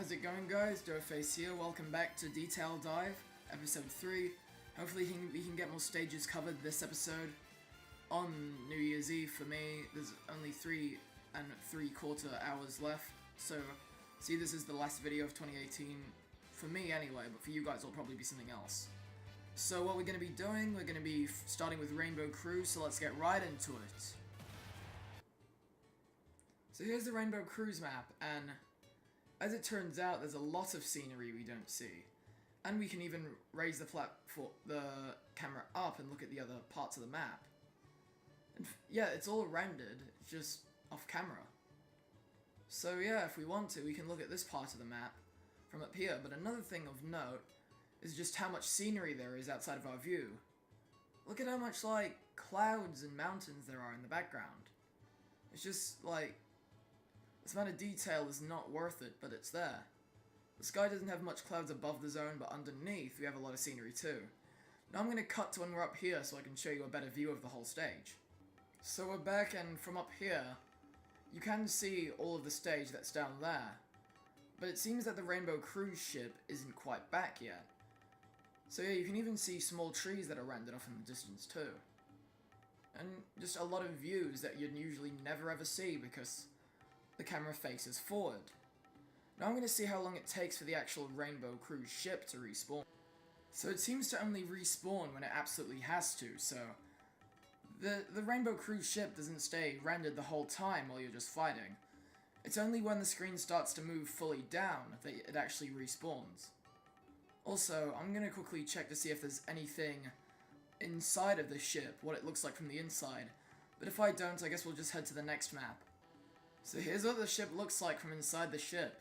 How's it going, guys? Face here. Welcome back to Detail Dive, episode 3. Hopefully we can get more stages covered this episode. On New Year's Eve for me, there's only 3 3/4 hours left, so see, this is the last video of 2018, for me anyway, but for you guys it'll probably be something else. So what we're going to be doing, we're going to be starting with Rainbow Cruise, so let's get right into it. So here's the Rainbow Cruise map, and as it turns out, there's a lot of scenery we don't see. And we can even raise the camera up and look at the other parts of the map. And yeah, it's all rendered, it's just off camera. So yeah, if we want to, we can look at this part of the map from up here. But another thing of note is just how much scenery there is outside of our view. Look at how much, like, clouds and mountains there are in the background. It's just, like, this amount of detail is not worth it, but it's there. The sky doesn't have much clouds above the zone, but underneath we have a lot of scenery too. Now I'm going to cut to when we're up here so I can show you a better view of the whole stage. So we're back, and from up here, you can see all of the stage that's down there. But it seems that the Rainbow Cruise ship isn't quite back yet. So yeah, you can even see small trees that are rendered off in the distance too. And just a lot of views that you'd usually never ever see because the camera faces forward. Now I'm going to see how long it takes for the actual Rainbow Cruise ship to respawn. So it seems to only respawn when it absolutely has to, so the Rainbow Cruise ship doesn't stay rendered the whole time while you're just fighting. It's only when the screen starts to move fully down that it actually respawns. Also, I'm going to quickly check to see if there's anything inside of the ship, what it looks like from the inside. But if I don't, I guess we'll just head to the next map. So here's what the ship looks like from inside the ship.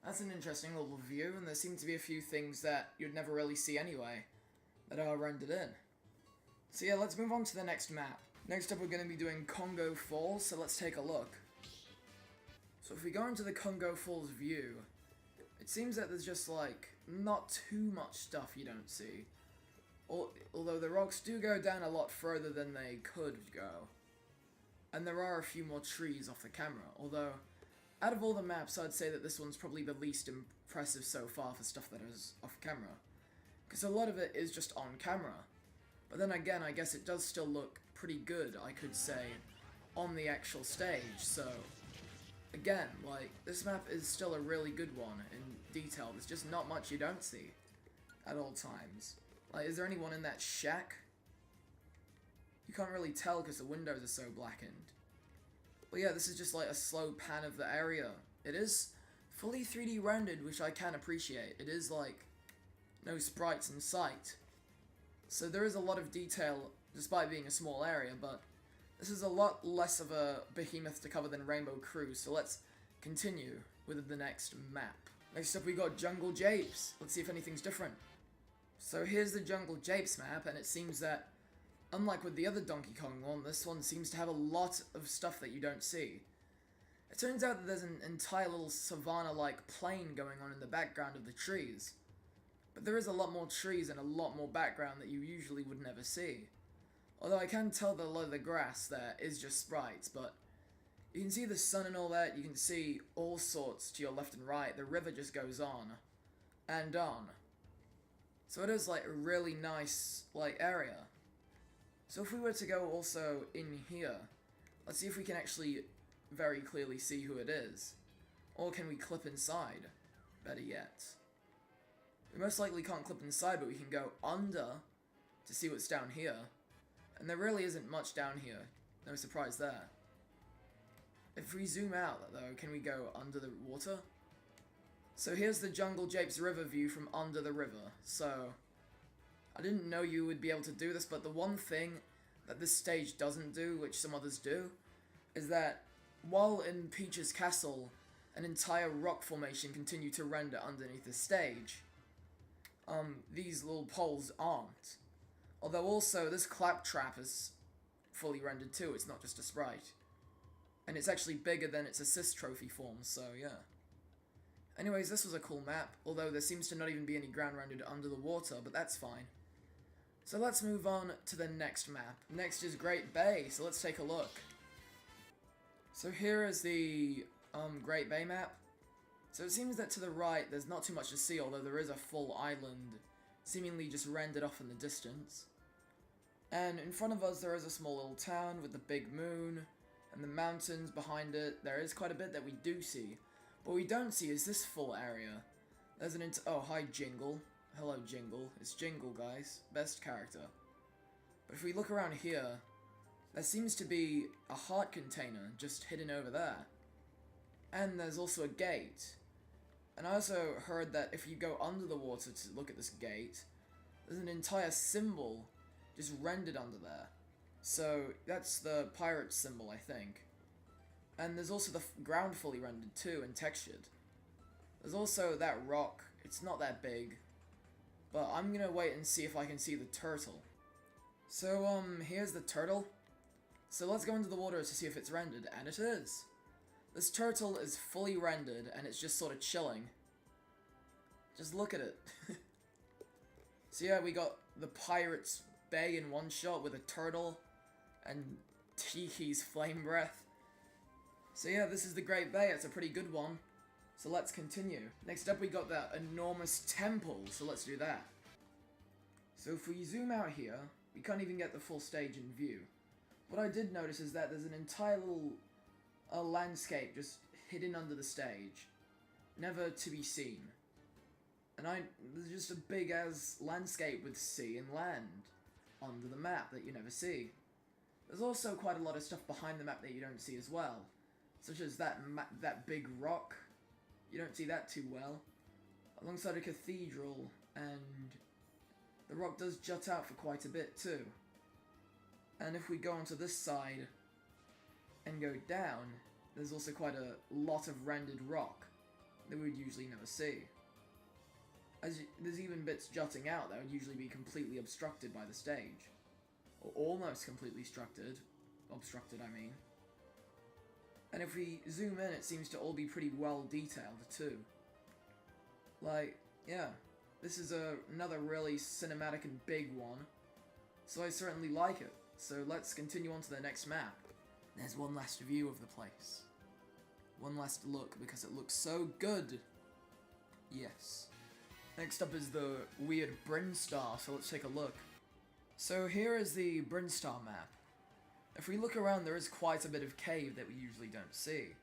That's an interesting little view, and there seem to be a few things that you'd never really see anyway, that are rendered in. So yeah, let's move on to the next map. Next up we're going to be doing Congo Falls, so let's take a look. So if we go into the Congo Falls view, it seems that there's just, like, not too much stuff you don't see. Although the rocks do go down a lot further than they could go. And there are a few more trees off the camera, although out of all the maps I'd say that this one's probably the least impressive so far for stuff that is off camera. Because a lot of it is just on camera. But then again, I guess it does still look pretty good, I could say, on the actual stage, so again, like, this map is still a really good one in detail. There's just not much you don't see at all times. Like, is there anyone in that shack? You can't really tell because the windows are so blackened. But yeah, this is just like a slow pan of the area. It is fully 3D rendered, which I can appreciate. It is like no sprites in sight. So there is a lot of detail despite being a small area, but this is a lot less of a behemoth to cover than Rainbow Cruise, so let's continue with the next map. Next up we got Jungle Japes. Let's see if anything's different. So here's the Jungle Japes map, and it seems that unlike with the other Donkey Kong one, this one seems to have a lot of stuff that you don't see. It turns out that there's an entire little savanna-like plain going on in the background of the trees. But there is a lot more trees and a lot more background that you usually would never see. Although I can tell that a lot of the grass there is just sprites, but you can see the sun and all that, you can see all sorts to your left and right. The river just goes on and on. So it is like a really nice, like, area. So if we were to go also in here, let's see if we can actually very clearly see who it is. Or can we clip inside? Better yet. We most likely can't clip inside, but we can go under to see what's down here. And there really isn't much down here. No surprise there. If we zoom out, though, can we go under the water? So here's the Jungle Japes river view from under the river. So I didn't know you would be able to do this, but the one thing that this stage doesn't do, which some others do, is that while in Peach's castle, an entire rock formation continued to render underneath the stage, these little poles aren't. Although also, this claptrap is fully rendered too, it's not just a sprite. And it's actually bigger than its assist trophy form, so yeah. Anyways, this was a cool map, although there seems to not even be any ground rendered under the water, but that's fine. So let's move on to the next map. Next is Great Bay, so let's take a look. So here is the Great Bay map. So it seems that to the right there's not too much to see, although there is a full island seemingly just rendered off in the distance. And in front of us there is a small little town with the big moon and the mountains behind it. There is quite a bit that we do see. But what we don't see is this full area. There's an oh, hi Jingle. Hello Jingle. It's Jingle, guys. Best character. But if we look around here, there seems to be a heart container just hidden over there. And there's also a gate. And I also heard that if you go under the water to look at this gate, there's an entire symbol just rendered under there. So that's the pirate symbol, I think. And there's also the ground fully rendered too and textured. There's also that rock. It's not that big, but I'm gonna wait and see if I can see the turtle. So here's the turtle. So let's go into the water to see if it's rendered, and it is. This turtle is fully rendered and it's just sort of chilling. Just look at it. So yeah, we got the Pirate's Bay in one shot with a turtle and Tiki's flame breath. So yeah, this is the Great Bay. It's a pretty good one. So let's continue. Next up we got that enormous temple, so let's do that. So if we zoom out here, we can't even get the full stage in view. What I did notice is that there's an entire little landscape just hidden under the stage, never to be seen. And there's just a big as landscape with sea and land under the map that you never see. There's also quite a lot of stuff behind the map that you don't see as well, such as that big rock. You don't see that too well, alongside a cathedral, and the rock does jut out for quite a bit too. And if we go onto this side and go down, there's also quite a lot of rendered rock that we would usually never see. There's even bits jutting out that would usually be completely obstructed by the stage. Or almost completely obstructed, I mean. And if we zoom in, it seems to all be pretty well detailed too. Like, yeah, this is another really cinematic and big one, so I certainly like it. So let's continue on to the next map. There's one last view of the place. One last look, because it looks so good. Yes. Next up is the weird Brinstar, so let's take a look. So here is the Brinstar map. If we look around, there is quite a bit of cave that we usually don't see.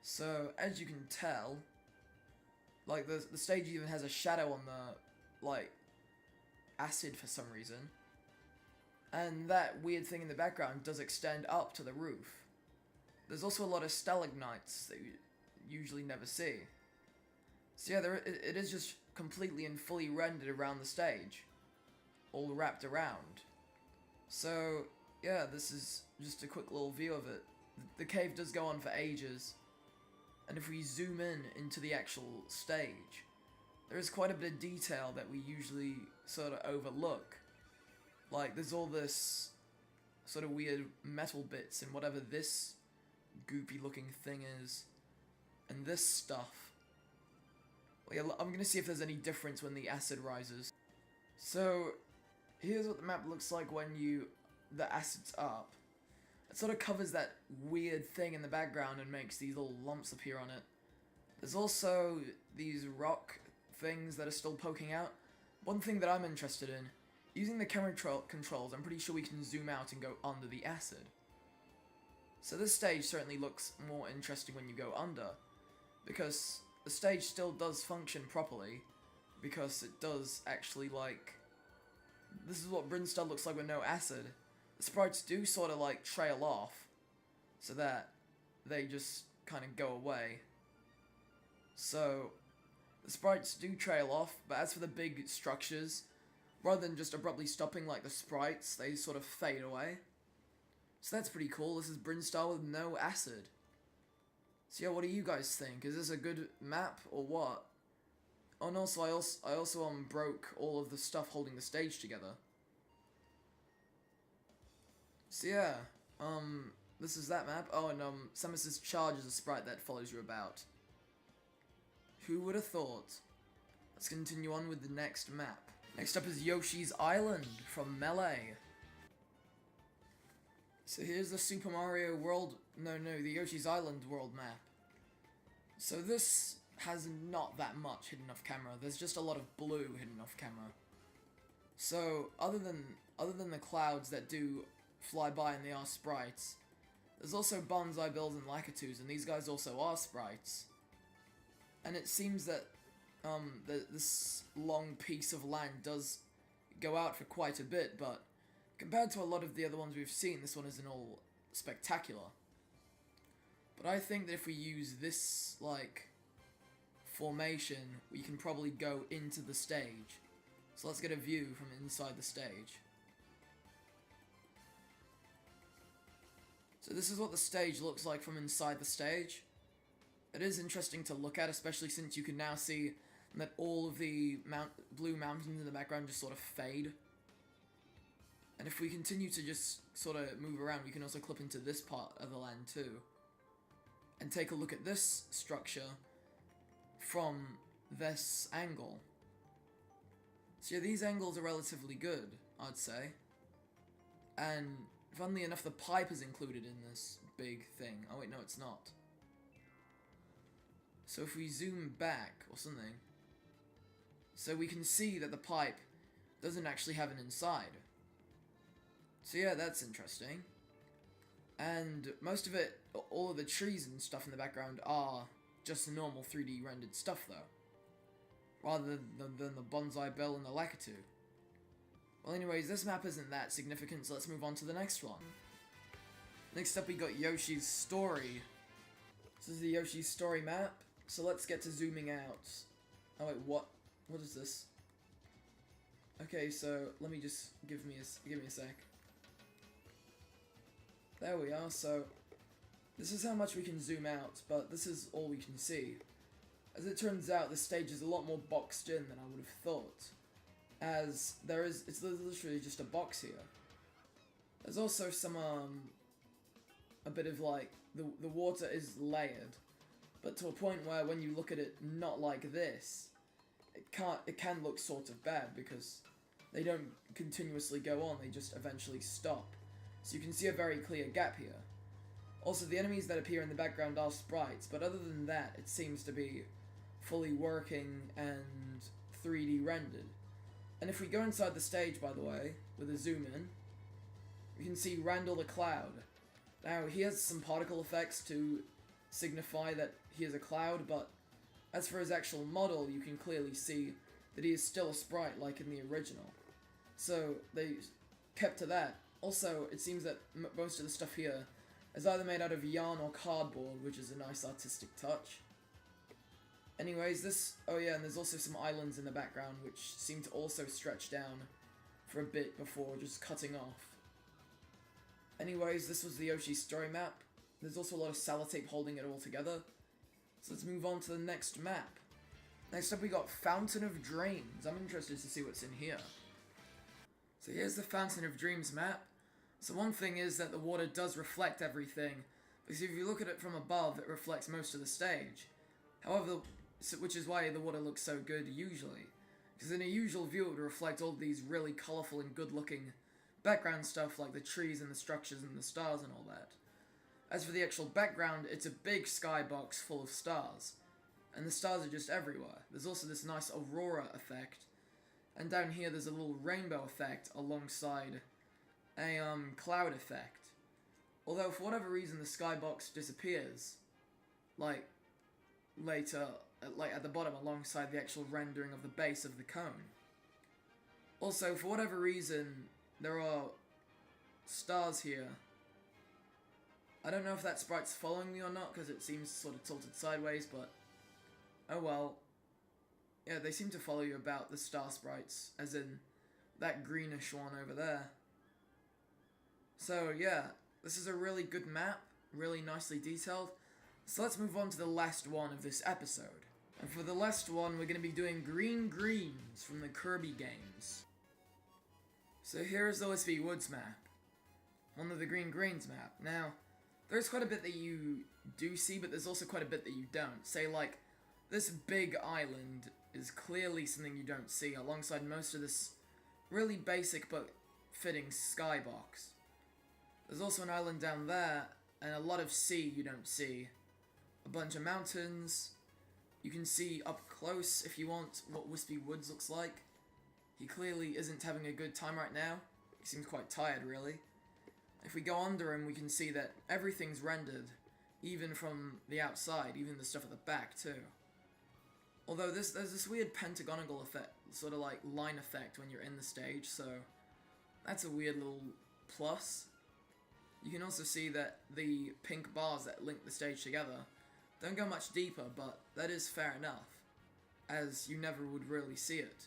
So, as you can tell, like, the stage even has a shadow on the, like, acid for some reason. And that weird thing in the background does extend up to the roof. There's also a lot of stalagmites that you usually never see. So yeah, it is just completely and fully rendered around the stage. All wrapped around. So, yeah, this is just a quick little view of it. The cave does go on for ages. And if we zoom in into the actual stage, there is quite a bit of detail that we usually sort of overlook. Like, there's all this sort of weird metal bits and whatever this goopy looking thing is. And this stuff. Well, yeah, I'm gonna see if there's any difference when the acid rises. So, here's what the map looks like when the acid's up. It sort of covers that weird thing in the background and makes these little lumps appear on it. There's also these rock things that are still poking out. One thing that I'm interested in, using the camera controls, I'm pretty sure we can zoom out and go under the acid. So this stage certainly looks more interesting when you go under, because the stage still does function properly, because it does actually, like, this is what Brinstar looks like with no acid. The sprites do sort of like trail off, so that they just kind of go away. So, the sprites do trail off, but as for the big structures, rather than just abruptly stopping like the sprites, they sort of fade away. So that's pretty cool. This is Brinstar with no acid. So yeah, what do you guys think? Is this a good map or what? Oh, and also I also broke all of the stuff holding the stage together. So yeah, this is that map. Oh, and Samus's charge is a sprite that follows you about. Who would have thought? Let's continue on with the next map. Next up is Yoshi's Island from Melee. So here's the Super Mario World, the Yoshi's Island world map. So this has not that much hidden off camera. There's just a lot of blue hidden off camera. So other than the clouds that do fly by and they are sprites, there's also bonsai bills and lakitus, and these guys also are sprites. And it seems that this long piece of land does go out for quite a bit, but compared to a lot of the other ones we've seen, this one isn't all spectacular. But I think that if we use this, like, formation, we can probably go into the stage. So let's get a view from inside the stage. So this is what the stage looks like from inside the stage. It is interesting to look at, especially since you can now see that all of the blue mountains in the background just sort of fade. And if we continue to just sort of move around, we can also clip into this part of the land too. And take a look at this structure from this angle. So yeah, these angles are relatively good, I'd say. And funnily enough, the pipe is included in this big thing. Oh wait, no it's not. So if we zoom back or something, so we can see that the pipe doesn't actually have an inside. So yeah, that's interesting. And most of it, all of the trees and stuff in the background are just normal 3D rendered stuff though, rather than the bonsai bill and the lakitu. Well anyways, this map isn't that significant, so let's move on to the next one. Next up we got Yoshis Story. This is the Yoshis Story map, so let's get to zooming out. Oh wait, what is this? Okay, so let me just give me a sec. There we are, so this is how much we can zoom out, but this is all we can see. As it turns out, this stage is a lot more boxed in than I would have thought, as it's literally just a box here. There's also some, a bit of like, the water is layered, but to a point where when you look at it not like this, it can look sort of bad because they don't continuously go on, they just eventually stop. So you can see a very clear gap here. Also, the enemies that appear in the background are sprites, but other than that, it seems to be fully working and 3D rendered. And if we go inside the stage, by the way, with a zoom in, we can see Randall the Cloud. Now, he has some particle effects to signify that he is a cloud, but as for his actual model, you can clearly see that he is still a sprite like in the original. So, they kept to that. Also, it seems that most of the stuff here is either made out of yarn or cardboard, which is a nice artistic touch. Anyways, oh yeah, and there's also some islands in the background which seem to also stretch down for a bit before just cutting off. Anyways, this was the Yoshis Story map. There's also a lot of sellotape holding it all together. So let's move on to the next map. Next up we got Fountain of Dreams. I'm interested to see what's in here. So here's the Fountain of Dreams map. So one thing is that the water does reflect everything, because if you look at it from above, it reflects most of the stage. However, which is why the water looks so good usually, because in a usual view it would reflect all these really colourful and good looking background stuff like the trees and the structures and the stars and all that. As for the actual background, it's a big skybox full of stars, and the stars are just everywhere. There's also this nice aurora effect, and down here there's a little rainbow effect alongside a cloud effect. Although for whatever reason the skybox disappears, like later, like at the bottom alongside the actual rendering of the base of the cone. Also, for whatever reason, there are stars here. I don't know if that sprite's following me or not, because it seems sort of tilted sideways, but oh well. Yeah, they seem to follow you about, the star sprites, as in that greenish one over there. So yeah, this is a really good map, really nicely detailed. So let's move on to the last one of this episode. And for the last one, we're going to be doing Green Greens from the Kirby games. So here's the OSV Woods map, one of the Green Greens map. Now, there's quite a bit that you do see, but there's also quite a bit that you don't. Say like, this big island is clearly something you don't see, alongside most of this really basic but fitting skybox. There's also an island down there, and a lot of sea you don't see, a bunch of mountains. You can see up close, if you want, what OSV Woods looks like. He clearly isn't having a good time right now. He seems quite tired, really. If we go under him, we can see that everything's rendered, even from the outside, even the stuff at the back, too. Although there's this weird pentagonal effect, sort of like line effect when you're in the stage, so that's a weird little plus. You can also see that the pink bars that link the stage together don't go much deeper, but that is fair enough, as you never would really see it.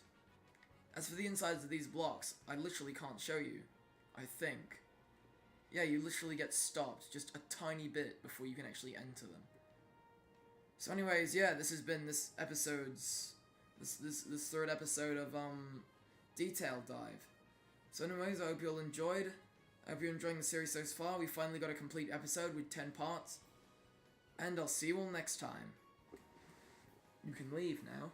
As for the insides of these blocks, I literally can't show you, I think. Yeah, you literally get stopped just a tiny bit before you can actually enter them. So anyways, yeah, this has been this third episode of Detail Dive. So anyways, I hope you all enjoyed. I hope you're enjoying the series so far. We finally got a complete episode with 10 parts. And I'll see you all next time. You can leave now.